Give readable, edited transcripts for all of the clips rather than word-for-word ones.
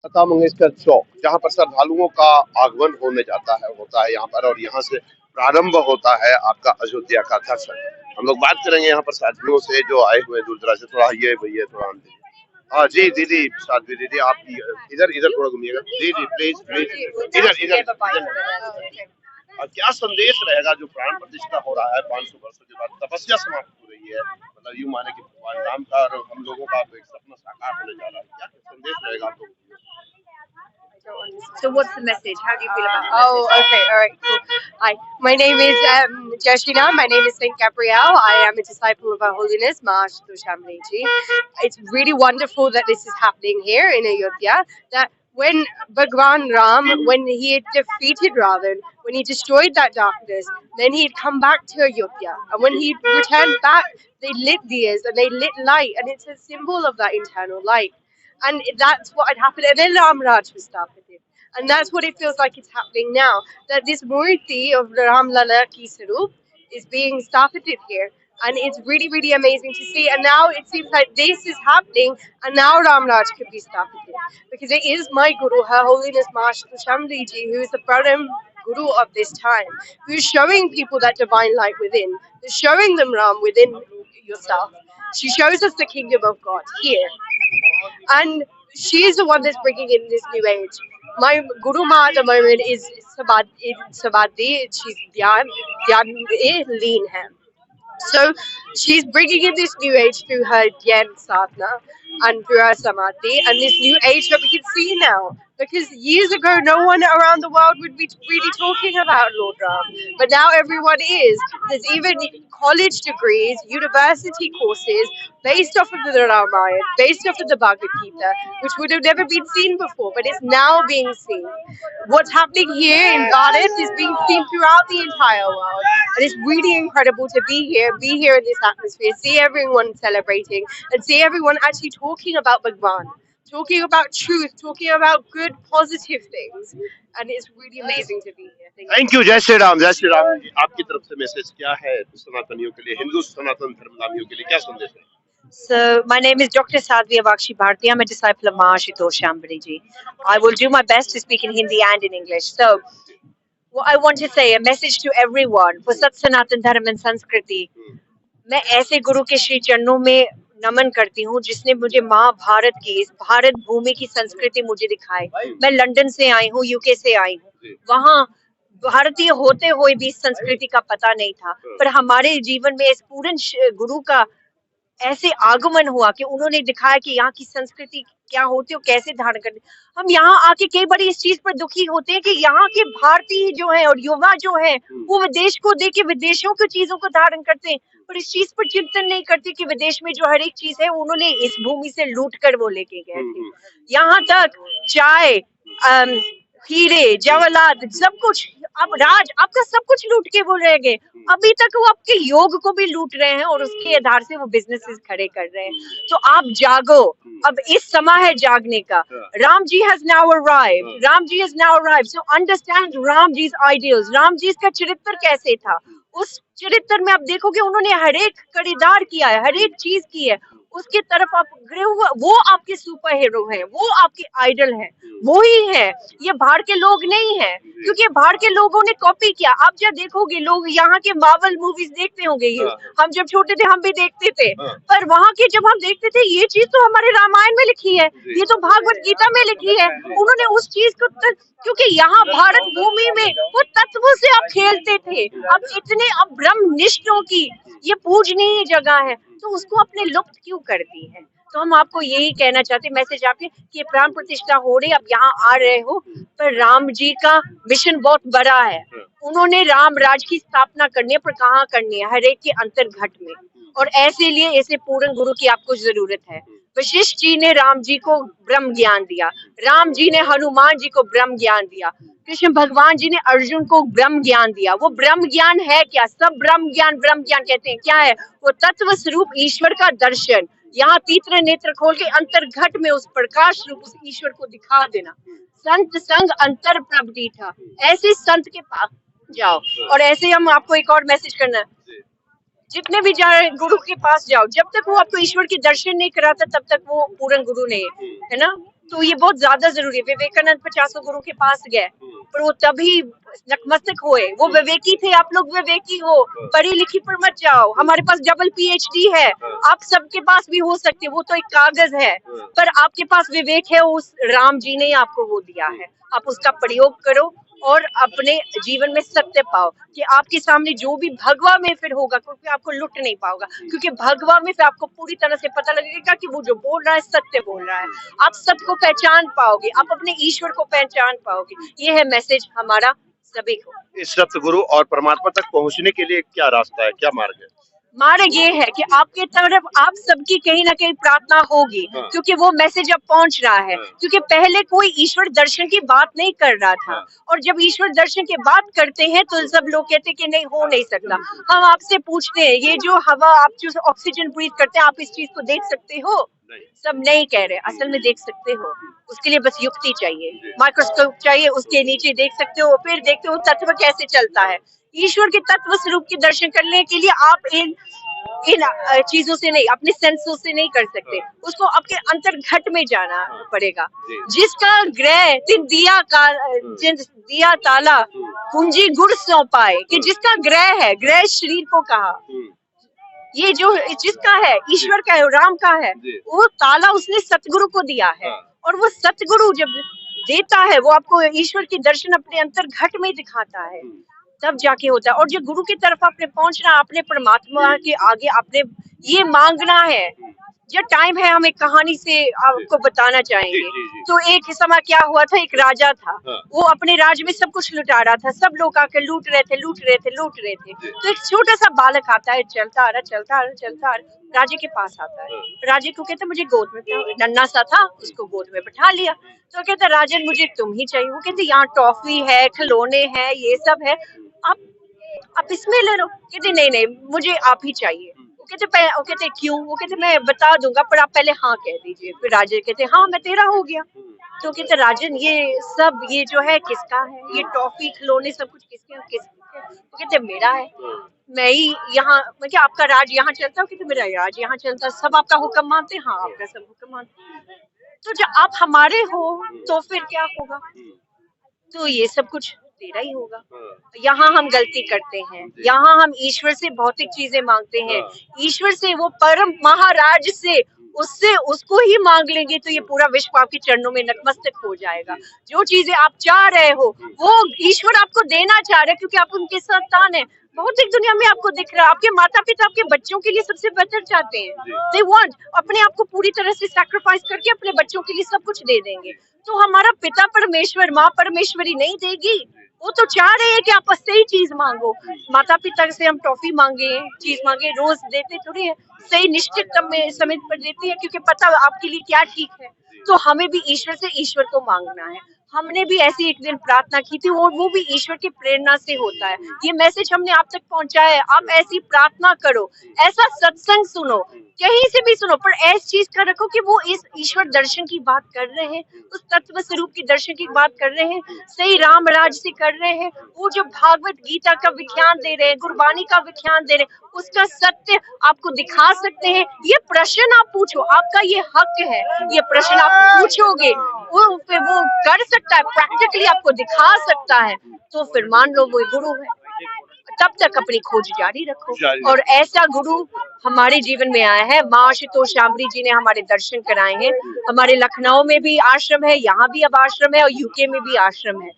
लता मंगेशकर चौक, जहाँ पर श्रद्धालुओं का आगमन होता है यहाँ पर, और यहाँ से प्रारंभ होता है आपका अयोध्या का दर्शन। हम लोग बात करेंगे यहाँ पर साथियों से जो आए हुए दूर दराज से। थोड़ा ये भैया थोड़ा आन दीजिए। हाँ जी दीदी, साध्वी दीदी आप इधर इधर थोड़ा घूमिएगा। जी जी प्लीज प्लीज इधर इधर। और क्या संदेश रहेगा जो प्राण प्रतिष्ठा हो रहा है 500 वर्षों के बाद, तपस्या समाप्त हो रही है, मतलब यूं माने कि भगवान राम का और हम लोगों का एक सपना साकार होने जा रहा है, क्या संदेश रहेगा आप लोगों को? So what's the message? How do you feel about the message? Oh, okay, all right, cool. Hi, my name is Joshina. My name is Saint Gabrielle. I am a disciple of Her Holiness Master Shamli Ji. It's really wonderful that this is happening here in Ayodhya. That when Bhagwan Ram, when he had defeated Ravan, when he destroyed that darkness, then he had come back to Ayodhya. And when he returned back, they lit diyas and they lit light, and it's a symbol of that internal light. And that's what had happened. And then Ram Raj was started. And that's what it feels like it's happening now. That this Murti of Ram Lala Ki Sarup is being started here. And it's really, really amazing to see. And now it seems like this is happening, and now Ram Raj could be started because it is my Guru, Her Holiness Master Shamli Ji, who is the Param Guru of this time, who's showing people that divine light within, who's showing them Ram within yourself. She shows us the kingdom of God here. And she's the one that's bringing in this new age. My Guru Ma at the moment is Sabadi. She's Dhyan Leen hai. So she's bringing in this new age through her Dhyan Sadhana and through her Samadhi, and this new age that we can see now. Because years ago, no one around the world would be really talking about Lord Ram, but now everyone is. There's even college degrees, university courses based off of the Ramayana, based off of the Bhagavad Gita, which would have never been seen before, but it's now being seen. What's happening here in Goddess is being seen throughout the entire world, and it's really incredible to be here in this atmosphere, see everyone celebrating, and see everyone actually talking about Bhagwan, talking about truth, talking about good, positive things, and it's really amazing to be here. Thank you. जय श्री राम, जय श्री राम। आपकी तरफ से message क्या है सनातनियों के लिए, हिंदू सनातन धर्मगामियों के लिए क्या संदेश है? So my name is Dr. Sadhvi Avakshi Bharti. I'm a disciple of Mahashitosh Shambhari Ji. I will do my best to speak in Hindi and in English. So what I want to say, a message to everyone for Sat Sanatan Dharma and Sanskriti. मैं ऐसे गुरु के श्री चरणों में नमन करती हूँ जिसने मुझे महाभारत की, इस भारत भूमि की संस्कृति मुझे दिखाई। मैं लंदन से आई हूँ, यूके से आई हूँ, वहाँ भारतीय होते हुए भी इस संस्कृति का पता नहीं था, पर हमारे जीवन में इस पूर्ण गुरु का ऐसे आगमन हुआ कि उन्होंने दिखाया कि यहाँ की संस्कृति क्या होती है, कैसे धारण करते। हम यहाँ आके कई बार इस चीज पर दुखी होते हैं कि यहाँ के भारतीय जो है और युवा जो है वो विदेश को देख के विदेशों की चीजों को धारण करते हैं, पर इस चीज पर चिंतन नहीं करते कि विदेश में जो हर एक चीज है उन्होंने इस भूमि से लूट कर वो लेके गए थे। यहाँ तक चाय, हीरे जवाहरात, सब कुछ, अब राज आपका सब कुछ लूट के वो रह गए। अभी तक वो आपके योग को भी लूट रहे हैं और उसके आधार से वो बिजनेसेस खड़े कर रहे हैं। तो आप जागो, अब इस समय है जागने का। Ram ji has now arrived, Ram ji has now arrived, so understand Ram ji's ideals, Ram ji का चरित्र कैसे था। उस चरित्र में आप देखोगे उन्होंने हर एक खरीदार किया है, हर एक चीज की है, उसके तरफ आप गए हुए, वो आपके सुपर हीरो हैं, वो आपके आइडल हैं, वो ही है। ये बाहर के लोग नहीं है, क्योंकि बाहर के लोगों ने कॉपी किया। आप जब देखोगे लोग यहाँ के मार्वल मूवीज देखते होंगे, ये हम जब छोटे थे हम भी देखते थे, पर वहाँ के जब हम देखते थे ये चीज तो हमारे रामायण में लिखी है, ये तो भागवत गीता में लिखी है, उन्होंने उस चीज को क्योंकि यहाँ भारत भूमि में वो तत्वों से आप खेलते थे। अब इतने अब ब्रह्मनिष्ठों की ये पूजनीय जगह है, तो उसको अपने लुप्त क्यों कर दी है। तो हम आपको यही कहना चाहते हैं, मैसेज आपके कि प्राण प्रतिष्ठा हो रही, अब यहाँ आ रहे हो, पर राम जी का मिशन बहुत बड़ा है। उन्होंने राम राज की स्थापना करनी है, पर कहाँ करनी है, हर एक के अंतर्घट में, और ऐसे लिए ऐसे पूर्ण गुरु की आपको जरूरत है। वशिष्ठ जी ने राम जी को ब्रह्म ज्ञान दिया, राम जी ने हनुमान जी को ब्रह्म ज्ञान दिया, कृष्ण भगवान जी ने अर्जुन को ब्रह्म ज्ञान दिया। वो ब्रह्म ज्ञान है क्या? सब ब्रह्म ज्ञान कहते हैं, क्या है वो? तत्व स्वरूप ईश्वर का दर्शन। यहाँ तीसरे नेत्र खोल के अंतर्घट में उस प्रकाश रूप उस ईश्वर को दिखा देना। संत संग अंतर प्रभु था, ऐसे संत के पास जाओ। और ऐसे हम आपको एक और मैसेज करना है, जितने भी जा रहे गुरु के पास जाओ, जब तक वो आपको ईश्वर के दर्शन नहीं कराता तब तक वो पूर्ण गुरु नहीं है ना। तो ये बहुत ज्यादा जरूरी है। विवेकानंद 50 गुरु के पास गए, पर वो तभी नतमस्तक हुए। वो विवेकी थे, आप लोग विवेकी हो, पढ़ी लिखी पर मत जाओ। हमारे पास डबल पीएचडी है, आप सबके पास भी हो सकते, वो तो एक कागज है, पर आपके पास विवेक है, उस राम जी ने आपको वो दिया है, आप उसका प्रयोग करो और अपने जीवन में सत्य पाओ कि आपके सामने जो भी भगवा में फिर होगा, क्योंकि आपको लुट नहीं पाओगा, क्योंकि भगवा में फिर आपको पूरी तरह से पता लगेगा कि वो जो बोल रहा है सत्य बोल रहा है। आप सत्य को पहचान पाओगे, आप अपने ईश्वर को पहचान पाओगे। ये है मैसेज हमारा सभी को। इस सतगुरु और परमात्मा तक पहुंचने के लिए क्या रास्ता है, क्या मार्ग है? मार्ग ये है कि आपके तरफ आप सबकी कहीं ना कहीं प्रार्थना होगी, क्योंकि वो मैसेज अब पहुंच रहा है। क्योंकि पहले कोई ईश्वर दर्शन की बात नहीं कर रहा था, और जब ईश्वर दर्शन की बात करते हैं तो सब लोग कहते हैं कि नहीं हो नहीं सकता। हम आपसे पूछते हैं, ये जो हवा आप जो ऑक्सीजन ब्रीथ करते हैं, आप इस चीज को देख सकते हो? सब नहीं कह रहे, असल में देख सकते हो। उसके लिए बस युक्ति चाहिए, माइक्रोस्कोप चाहिए, उसके नीचे देख सकते हो, फिर देखते हो तत्व कैसे चलता है। ईश्वर के तत्व स्वरूप के दर्शन करने के लिए आप इन चीजों से नहीं, अपने सेंसों से नहीं कर सकते, उसको आपके अंतर्घट में जाना पड़ेगा। जिसका ग्रह दिया का दिया ताला कुंजी गुड़ सौंपाए, कि जिसका ग्रह है, ग्रह शरीर को कहा, ये जो जिसका है ईश्वर का है, राम का है, वो ताला उसने सतगुरु को दिया है। और वो सतगुरु जब देता है, वो आपको ईश्वर की दर्शन अपने अंतर्घट में दिखाता है, तब जाके होता है। और जो गुरु की तरफ आपने पहुंचना, अपने परमात्मा के आगे आपने ये मांगना है। जो टाइम है, हम एक कहानी से आपको बताना चाहेंगे। तो एक समय क्या हुआ था, एक राजा था, वो अपने राज्य में सब कुछ लुटा रहा था, सब लोग आकर लूट रहे थे, लूट रहे थे, लूट रहे थे। तो एक छोटा सा बालक आता है, चलता आ रहा, चलता आ रहा, चलता आ रहा, राजे के पास आता है। राजे को कहता मुझे गोद में, नन्हा सा था, उसको गोद में बैठा लिया। तो कहता राजन मुझे तुम ही चाहिए। वो कहते यहाँ टॉफी है, खिलौने हैं, ये सब है, आप इसमें ले लो। कहते नहीं नहीं, मुझे आप ही चाहिए। वो कहते क्यों? वो कहते मैं बता दूंगा, पर आप पहले हाँ कह दीजिए। फिर राजे कहते हाँ मैं तेरा हो गया। तो कहते राजन ये सब ये जो है किसका है? ये टॉफी खिलौने सब कुछ किसके? वो कहते मेरा है, मैं ही यहाँ, मैं क्या आपका राज यहाँ चलता है? कहते मेरा राज यहाँ चलता है, सब आपका हुक्म मानते? हाँ आपका सब हुक्म मानते। तो जब आप हमारे हो तो फिर क्या होगा? तो ये सब कुछ तेरा ही होगा। यहाँ हम गलती करते हैं, यहाँ हम ईश्वर से भौतिक चीजें मांगते हैं, ईश्वर से वो परम महाराज से उससे उसको ही मांग लेंगे तो ये पूरा विश्व आपके चरणों में नतमस्तक हो जाएगा। जो चीजें आप चाह रहे हो वो ईश्वर आपको देना चाह रहे हैं, क्योंकि आप उनके संतान हैं। भौतिक दुनिया में आपको दिख रहा है, आपके माता पिता आपके बच्चों के लिए सबसे बेहतर चाहते हैं। दे वांट अपने आप को पूरी तरह से सैक्रिफाइस करके अपने बच्चों के लिए सब कुछ दे देंगे। तो हमारा पिता परमेश्वर, माँ परमेश्वरी नहीं देगी? वो तो चाह रहे हैं कि आप सही चीज मांगो। माता पिता से हम टॉफी मांगे, चीज मांगे, रोज देते थोड़ी है, सही निश्चित समय पर देते हैं, क्योंकि पता आपके लिए क्या ठीक है। तो हमें भी ईश्वर से ईश्वर को मांगना है। हमने भी ऐसी एक दिन प्रार्थना की थी, और वो भी ईश्वर की प्रेरणा से होता है। ये मैसेज हमने आप तक पहुंचाया है, आप ऐसी प्रार्थना करो, ऐसा सत्संग सुनो, कहीं से भी सुनो, पर ऐसी चीज का रखो कि वो इस ईश्वर दर्शन की बात कर रहे हैं, उस तत्व स्वरूप की दर्शन की बात कर रहे हैं, सही राम राज से कर रहे हैं। वो जो भागवत गीता का विख्यान दे रहे हैं, गुरबानी का विख्यान दे रहे हैं, उसका सत्य आपको दिखा सकते हैं। ये प्रश्न आप पूछो, आपका ये हक है, ये प्रश्न आप पूछोगे, वो फिर वो कर सकता है, प्रैक्टिकली आपको दिखा सकता है, तो फिर मान लो वो गुरु है। तब तक अपनी खोज जारी रखो। और ऐसा गुरु हमारे जीवन में आया है। माँ आशुतोष शांबरी जी ने हमारे दर्शन कराए हैं। हमारे लखनऊ में भी आश्रम है, यहाँ भी अब आश्रम है, और यूके में भी आश्रम है।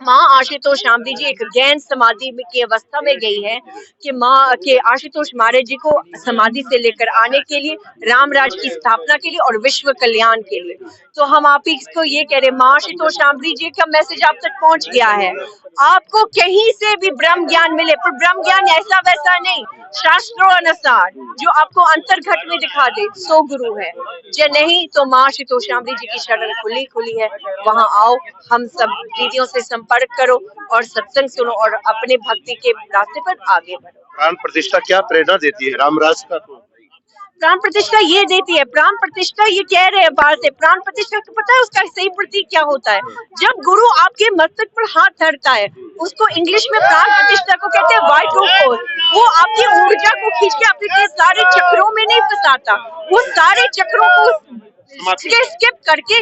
माँ आशुतोष शांबरी जी एक गैन समाधि की अवस्था में गई है कि माँ के आशुतोष महाराज जी को समाधि से लेकर आने के लिए, राम राज की स्थापना के लिए और विश्व कल्याण के लिए। तो हम आप ही को ये कह रहे, माँ आशुतोष शांबरी जी का मैसेज आप तक पहुंच गया है। आपको कहीं से भी ब्रह्म ज्ञान मिले, पर ब्रह्म ज्ञान ऐसा वैसा नहीं, शास्त्रों अनुसार जो आपको अंतर्घट में दिखा दे, सो गुरु है। जो नहीं तो माँ आशुतोष शांबरी जी की शरण खुली है, वहाँ आओ, हम सब दीदियों से संपर्क करो और सत्संग सुनो और अपने भक्ति के रास्ते पर आगे बढ़ो। प्राण प्रतिष्ठा क्या प्रेरणा देती है रामराज का? प्राण प्रतिष्ठा ये देती है, प्राण प्रतिष्ठा ये कह रहे हैं बाहर से, प्राण प्रतिष्ठा को पता है उसका सही प्रतीक क्या होता है? जब गुरु आपके मस्तक पर हाथ धरता है, उसको इंग्लिश में प्राण प्रतिष्ठा को कहते हैं वाइटल फोर्स। वो आपकी ऊर्जा को खींच के आपके सारे चक्रों में नहीं फंसाता, वो सारे चक्रों को स्किप करके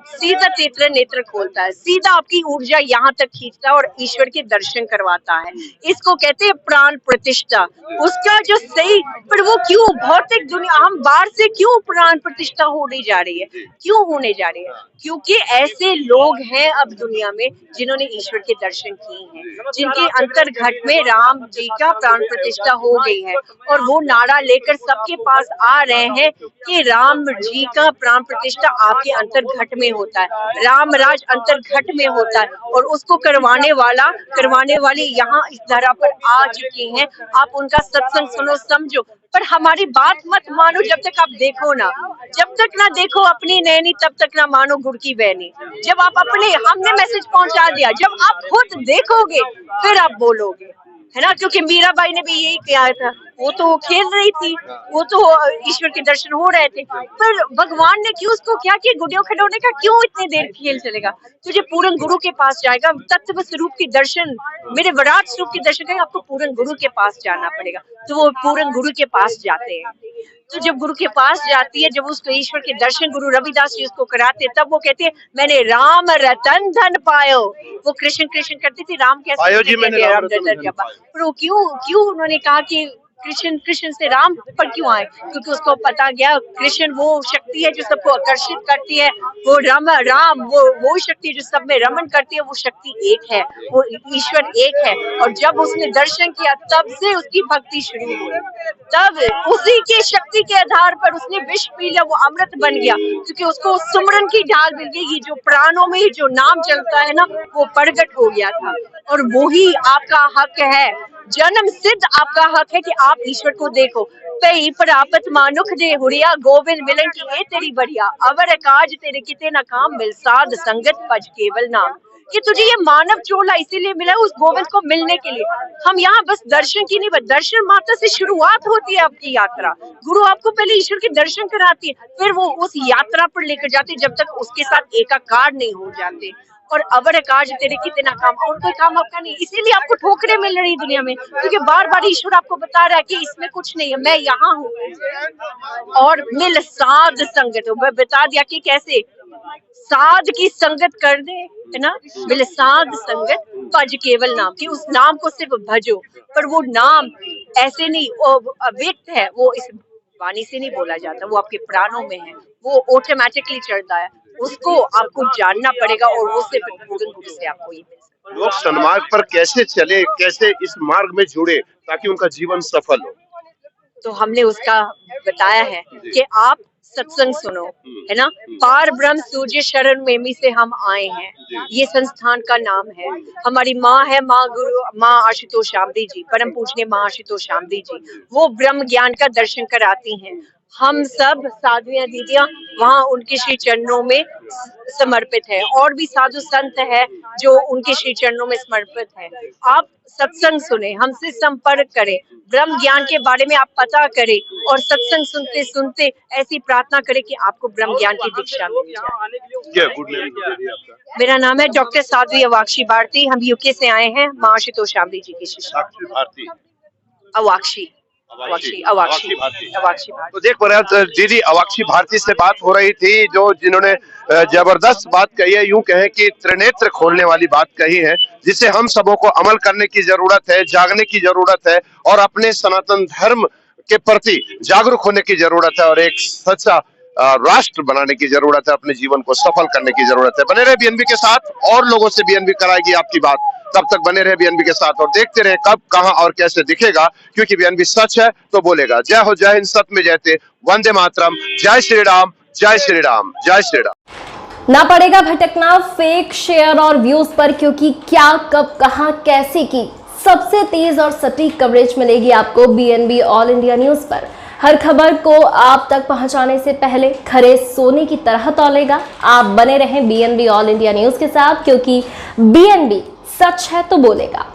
सीधा नेत्र नेत्र खोलता है, सीधा आपकी ऊर्जा यहाँ तक खींचता है और ईश्वर के दर्शन करवाता है। इसको कहते हैं प्राण प्रतिष्ठा। उसका जो सही, पर वो क्यों भौतिक दुनिया, हम बाहर से क्यों प्राण प्रतिष्ठा होने जा रही है, क्यों होने जा रही है? क्योंकि ऐसे लोग हैं अब दुनिया में जिन्होंने ईश्वर के दर्शन किए हैं, जिनके अंतर्घट में राम जी का प्राण प्रतिष्ठा हो गई है, और वो नारा लेकर सबके पास आ रहे हैं कि राम जी का प्राण प्रतिष्ठा आपके अंतर्घट में होता है, राम राज अंतर्घट में होता है, और उसको करवाने वाली यहाँ इस धरा पर आ चुकी हैं। आप उनका सत्संग सुनो, समझो, पर हमारी बात मत मानो जब तक आप देखो ना। जब तक ना देखो अपनी नैनी, तब तक ना मानो गुड़ की बहनी। जब आप अपने, हमने मैसेज पहुंचा दिया, जब आप खुद देखोगे फिर आप बोलोगे, है ना? क्योंकि मीराबाई ने भी यही किया था, वो तो खेल रही थी, वो तो ईश्वर के दर्शन हो रहे थे, पर भगवान ने क्यों उसको क्या किया? गुडियों खिलौने का क्यों इतनी देर खेल चलेगा? तुझे पूर्ण गुरु के पास जाएगा, तत्व स्वरूप के दर्शन, मेरे विराट स्वरूप के दर्शन करेंगे, आपको पूर्ण गुरु के पास जाना पड़ेगा। तो वो पूर्ण गुरु के पास जाते हैं। तो जब गुरु के पास जाती है, जब उसको ईश्वर के दर्शन गुरु रविदास जी उसको कराते हैं, तब वो कहते हैं मैंने राम रतन धन पायो। वो कृष्ण कृष्ण करती थी, राम कैसे पायो जी, मैंने राम रतन धन पायो। पर वो क्यों उन्होंने कहा कि कृष्ण कृष्ण से राम पर क्यों आए? क्योंकि उसको पता गया कृष्ण वो शक्ति है जो सबको आकर्षित करती है, वो राम वो शक्ति है जो सब में रमन करती है, वो शक्ति एक है, वो ईश्वर एक है। और जब उसने दर्शन किया तब से उसकी भक्ति शुरू हुई, तब उसी की शक्ति के आधार पर उसने विष पी लिया, वो अमृत बन गया, क्योंकि उसको सुमरन की ढाल मिल गई। ये जो प्राणों में जो नाम चलता है ना, वो प्रगट हो गया था। और वही आपका हक है, जन्म सिद्ध आपका हक है कि आप ईश्वर को देखो। पई प्रापत मानुख दे हुरिया, गोविंद मिलन की ये तेरी बढ़िया, अवर काज तेरे किते न काम, मिल साध संगत पज केवल नाम। कि तुझे ये मानव चोला इसीलिए मिला उस गोविंद को मिलने के लिए। हम यहाँ बस दर्शन की नहीं, दर्शन मात्र से शुरुआत होती है आपकी यात्रा। गुरु आपको पहले ईश्वर के दर्शन कराती है, फिर वो उस यात्रा पर लेकर जाती है, जब तक उसके साथ एकाकार नहीं हो जाते। और अवर काज तेरे कितना काम, और कोई काम आपका नहीं। इसीलिए आपको ठोकरें मिल रही दुनिया में, क्योंकि बार बार ईश्वर आपको बता रहा है कि इसमें कुछ नहीं है, मैं यहाँ हूँ। और मिल साध संगत, बता दिया कि कैसे साध की संगत कर दे, है ना? मिल साध संगत भज केवल नाम, कि उस नाम को सिर्फ भजो। पर वो नाम ऐसे नहीं अव्यक्त है, वो इस वाणी से नहीं बोला जाता, वो आपके प्राणों में है, वो ऑटोमेटिकली चढ़ता है, उसको आपको जानना पड़ेगा, और वो सिर्फ पूर्ण गुरु से आपको ये मिल सकता है। लोग सन्मार्ग पर कैसे चले, कैसे इस मार्ग में जुड़े ताकि उनका जीवन सफल हो? तो हमने उसका बताया है कि आप सत्संग सुनो, है ना? पार ब्रह्म सूर्य शरण में से हम आए हैं, ये संस्थान का नाम है। हमारी माँ है माँ आशुतोष शामली जी, परम पूजनीय माँ आशुतोष शामली जी, वो ब्रह्म ज्ञान का दर्शन कराती हैं। हम सब साधुयां दीदियां वहाँ उनके श्री चरणों में समर्पित है, और भी साधु संत है जो उनके श्री चरणों में समर्पित है। आप सत्संग सुने, हमसे संपर्क करें, ब्रह्म ज्ञान के बारे में आप पता करें, और सत्संग सुनते सुनते ऐसी प्रार्थना करें कि आपको ब्रह्म ज्ञान की दीक्षा मिल जाए। मेरा नाम है डॉक्टर साध्वी अवाक्षी भारती, हम यूके से आए हैं, माँ आशुतोष शामली जी की शिष्या। अवाक्षी भारती। तो देख रहे दीदी, अवाक्षी भारती से बात हो रही थी, जो जिन्होंने जबरदस्त बात कही है, यूं कहें कि त्रिनेत्र खोलने वाली बात कही है, जिसे हम सबों को अमल करने की जरूरत है, जागने की जरूरत है, और अपने सनातन धर्म के प्रति जागरूक होने की जरूरत है, और एक सच्चा राष्ट्र बनाने की जरूरत है, अपने जीवन को सफल करने की जरूरत है। बने रहे बीएनबी के साथ, और लोगों से बीएनबी कराएगी आपकी बात। तब तक बने रहे बीएनबी के साथ, और देखते रहे कब, कहां और कैसे दिखेगा, क्योंकि बीएनबी सच है तो बोलेगा। जय हो, जय हिंद, सत्य में जयते, वंदे मातरम, जय श्री राम, जय श्री राम, जय श्री राम। ना पड़ेगा भटकना फेक शेयर और व्यूज पर, क्योंकि क्या, कब, कहां, कैसे की सबसे तेज और सटीक कवरेज मिलेगी आपको बीएनबी ऑल इंडिया न्यूज पर। हर खबर को आप तक पहुंचाने से पहले खरे सोने की तरह तौलेगा। आप बने रहें बीएनबी ऑल इंडिया न्यूज के साथ, क्योंकि बीएनबी सच है तो बोलेगा।